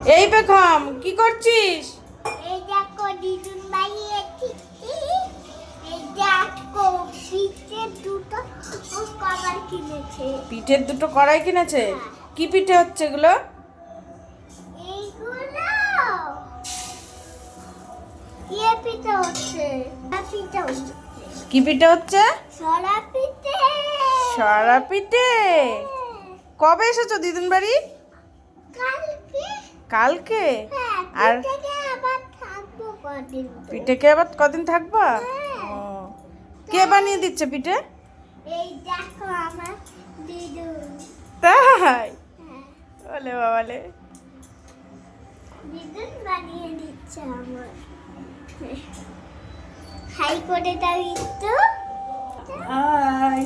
এই বেগম কি করছিস? এই দেখো দিদুন বানিয়েছি। এই দেখো পিঠের দুটো কভার কিনেছে। পিঠের দুটো কড়াই কিনেছে? কি পিঠে হচ্ছে এগুলো? এইগুলো পিঠে হচ্ছে। পিঠে হচ্ছে। কি পিঠে হচ্ছে? সরা পিঠে। সরা পিঠে। কবে এসেছো দিদুন বাড়ি? কালকে। কালকে? হ্যাঁ, আর পিঠেকে আবার থাকবো কদিন। পিঠেকে আবার কদিন থাকবা? ও, কে বানিয়ে দিচ্ছে পিঠে? এই দেখো আমার দিদুন। তাই? হ্যাঁ, বলে বাবালে। দিদুন বানিয়ে দিচ্ছে আমার। হাই করে দাও একটু। হাই।